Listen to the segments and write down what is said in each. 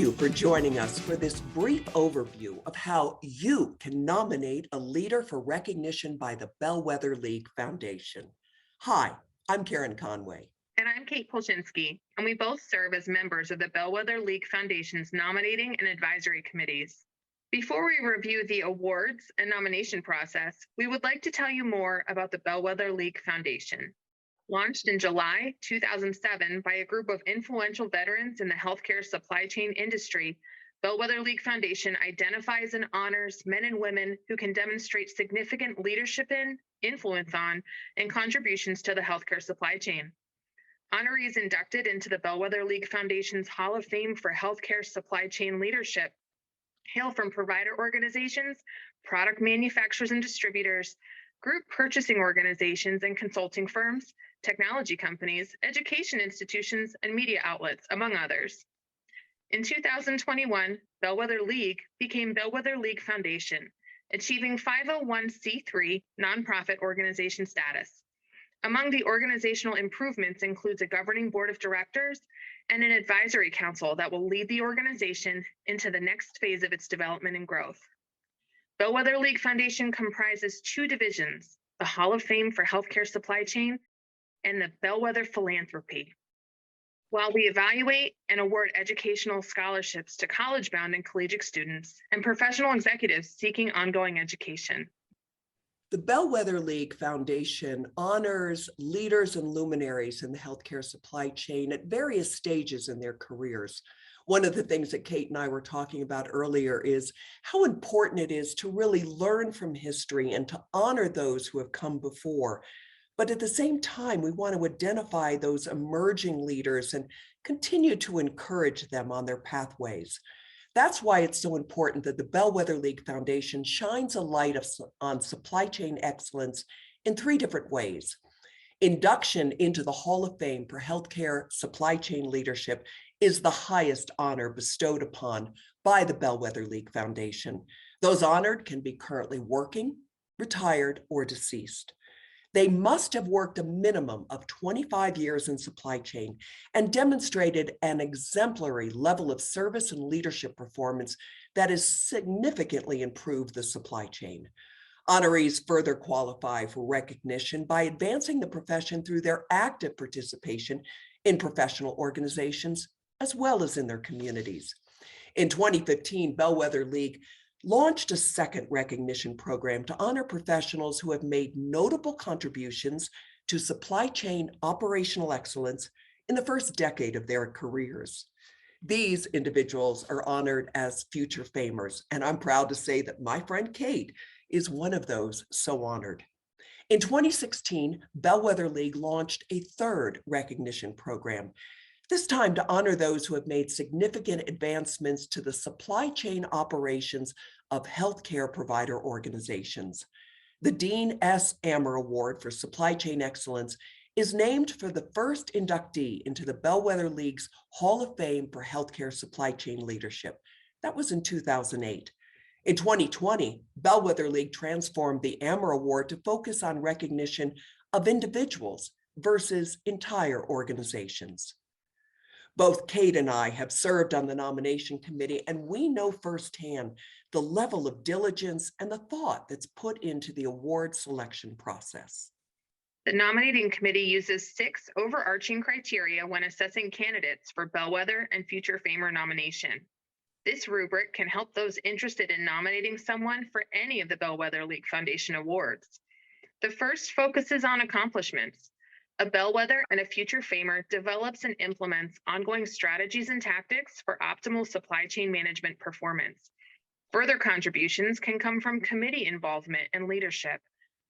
you for joining us for this brief overview of how you can nominate a leader for recognition by the Bellwether League Foundation. Hi, I'm Karen Conway. And I'm Kate Polchinski, and we both serve as members of the Bellwether League Foundation's nominating and advisory committees. Before we review the awards and nomination process, we would like to tell you more about the Bellwether League Foundation. Launched in July 2007 by a group of influential veterans in the healthcare supply chain industry, Bellwether League Foundation identifies and honors men and women who can demonstrate significant leadership in, influence on, and contributions to the healthcare supply chain. Honorees inducted into the Bellwether League Foundation's Hall of Fame for healthcare supply chain leadership hail from provider organizations, product manufacturers and distributors, group purchasing organizations and consulting firms, technology companies, education institutions, and media outlets, among others. In 2021, Bellwether League became Bellwether League Foundation, achieving 501c3 nonprofit organization status. Among the organizational improvements includes a governing board of directors and an advisory council that will lead the organization into the next phase of its development and growth. Bellwether League Foundation comprises two divisions, the Hall of Fame for Healthcare Supply Chain and the Bellwether Philanthropy. While we evaluate and award educational scholarships to college-bound and collegiate students and professional executives seeking ongoing education. The Bellwether League Foundation honors leaders and luminaries in the healthcare supply chain at various stages in their careers. One of the things that Kate and I were talking about earlier is how important it is to really learn from history and to honor those who have come before. But at the same time, we want to identify those emerging leaders and continue to encourage them on their pathways. That's why it's so important that the Bellwether League Foundation shines a light on supply chain excellence in three different ways. Induction into the Hall of Fame for healthcare supply chain leadership is the highest honor bestowed upon by the Bellwether League Foundation. Those honored can be currently working, retired, or deceased. They must have worked a minimum of 25 years in supply chain and demonstrated an exemplary level of service and leadership performance that has significantly improved the supply chain. Honorees further qualify for recognition by advancing the profession through their active participation in professional organizations, as well as in their communities. In 2015, Bellwether League launched a second recognition program to honor professionals who have made notable contributions to supply chain operational excellence in the first decade of their careers. These individuals are honored as future famers, and I'm proud to say that my friend Kate is one of those so honored. In 2016, Bellwether League launched a third recognition program, this time to honor those who have made significant advancements to the supply chain operations of healthcare provider organizations. The Dean S. Ammer Award for Supply Chain Excellence is named for the first inductee into the Bellwether League's Hall of Fame for Healthcare Supply Chain Leadership. That was in 2008. In 2020, Bellwether League transformed the Ammer Award to focus on recognition of individuals versus entire organizations. Both Kate and I have served on the nomination committee, and we know firsthand the level of diligence and the thought that's put into the award selection process. The nominating committee uses 6 overarching criteria when assessing candidates for Bellwether and Future Famer nomination. This rubric can help those interested in nominating someone for any of the Bellwether League Foundation awards. The first focuses on accomplishments. A Bellwether and a Future Famer develops and implements ongoing strategies and tactics for optimal supply chain management performance. Further contributions can come from committee involvement and leadership,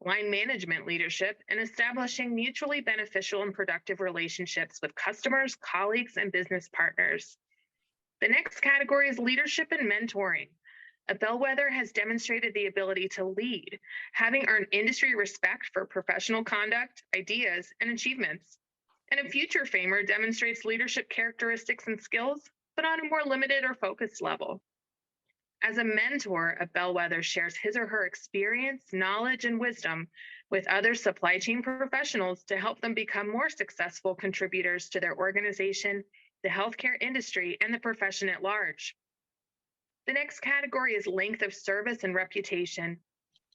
line management leadership, and establishing mutually beneficial and productive relationships with customers, colleagues, and business partners. The next category is leadership and mentoring. A Bellwether has demonstrated the ability to lead, having earned industry respect for professional conduct, ideas, and achievements. And a Future Famer demonstrates leadership characteristics and skills, but on a more limited or focused level. As a mentor, a Bellwether shares his or her experience, knowledge, and wisdom with other supply chain professionals to help them become more successful contributors to their organization the healthcare industry, and the profession at large. The next category is length of service and reputation.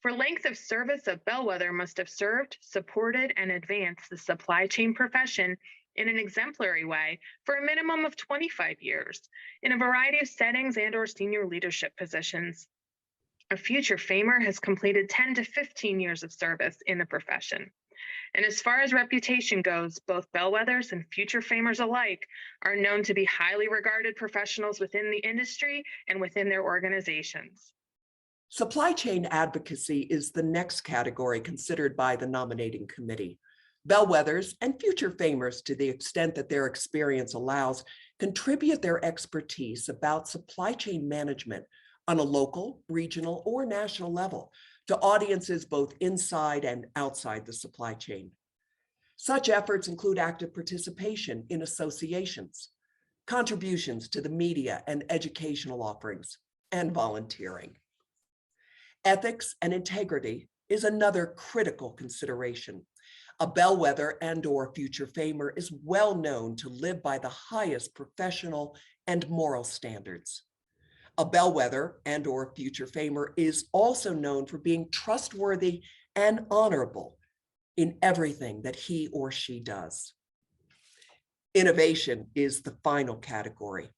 For length of service, a bellwether must have served, supported, and advanced the supply chain profession in an exemplary way for a minimum of 25 years in a variety of settings and/or senior leadership positions. A future famer has completed 10 to 15 years of service in the profession. And as far as reputation goes, both bellwethers and future famers alike are known to be highly regarded professionals within the industry and within their organizations. Supply chain advocacy is the next category considered by the nominating committee. Bellwethers and future famers, to the extent that their experience allows, contribute their expertise about supply chain management on a local, regional, or national level to audiences both inside and outside the supply chain. Such efforts include active participation in associations, contributions to the media and educational offerings, and volunteering. Ethics and integrity is another critical consideration. A bellwether and/or future famer is well known to live by the highest professional and moral standards. A bellwether and/or future famer is also known for being trustworthy and honorable in everything that he or she does. Innovation is the final category.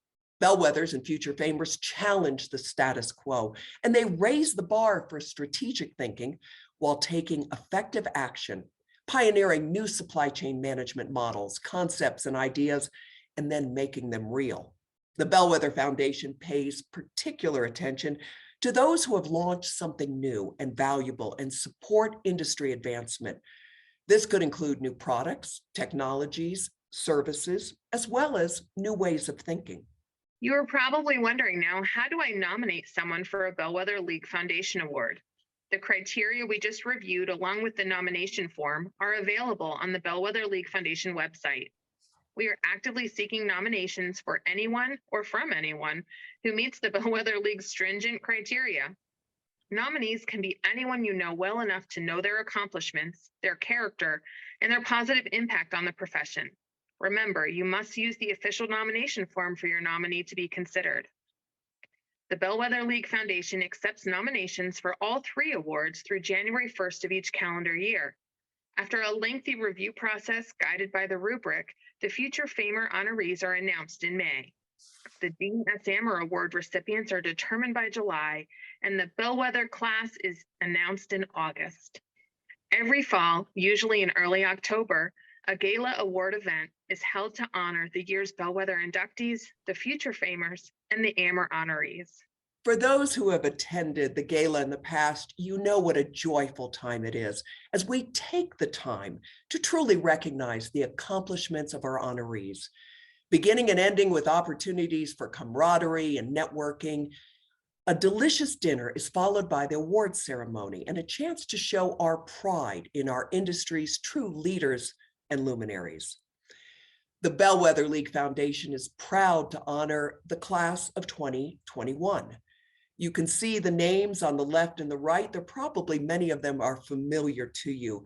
Bellwethers and future famers challenge the status quo, and they raise the bar for strategic thinking while taking effective action, pioneering new supply chain management models, concepts, and ideas, and then making them real. The Bellwether Foundation pays particular attention to those who have launched something new and valuable and support industry advancement. This could include new products, technologies, services, as well as new ways of thinking. You are probably wondering now, how do I nominate someone for a Bellwether League Foundation Award? The criteria we just reviewed, along with the nomination form, are available on the Bellwether League Foundation website. We are actively seeking nominations for anyone or from anyone who meets the Bellwether League's stringent criteria. Nominees can be anyone you know well enough to know their accomplishments, their character, and their positive impact on the profession. Remember, you must use the official nomination form for your nominee to be considered. The Bellwether League Foundation accepts nominations for all 3 awards through January 1st of each calendar year. After a lengthy review process guided by the rubric, the future famer honorees are announced in May. The Dean S. Amer Award recipients are determined by July, and the Bellwether class is announced in August. Every fall, usually in early October, a gala award event is held to honor the year's Bellwether inductees, the future famers, and the Amer honorees. For those who have attended the gala in the past, you know what a joyful time it is as we take the time to truly recognize the accomplishments of our honorees, beginning and ending with opportunities for camaraderie and networking. A delicious dinner is followed by the award ceremony and a chance to show our pride in our industry's true leaders and luminaries. The Bellwether League Foundation is proud to honor the class of 2021. You can see the names on the left and the right. Probably many of them are familiar to you.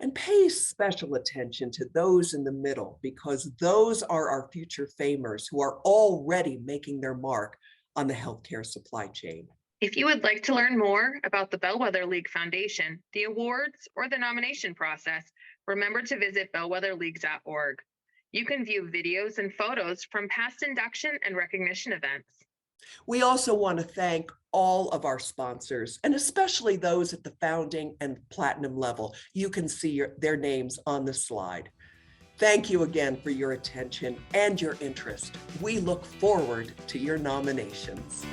And pay special attention to those in the middle, because those are our future famers who are already making their mark on the healthcare supply chain. If you would like to learn more about the Bellwether League Foundation, the awards, or the nomination process, remember to visit bellwetherleague.org. You can view videos and photos from past induction and recognition events. We also want to thank all of our sponsors, and especially those at the founding and platinum level. You can see their names on the slide. Thank you again for your attention and your interest. We look forward to your nominations.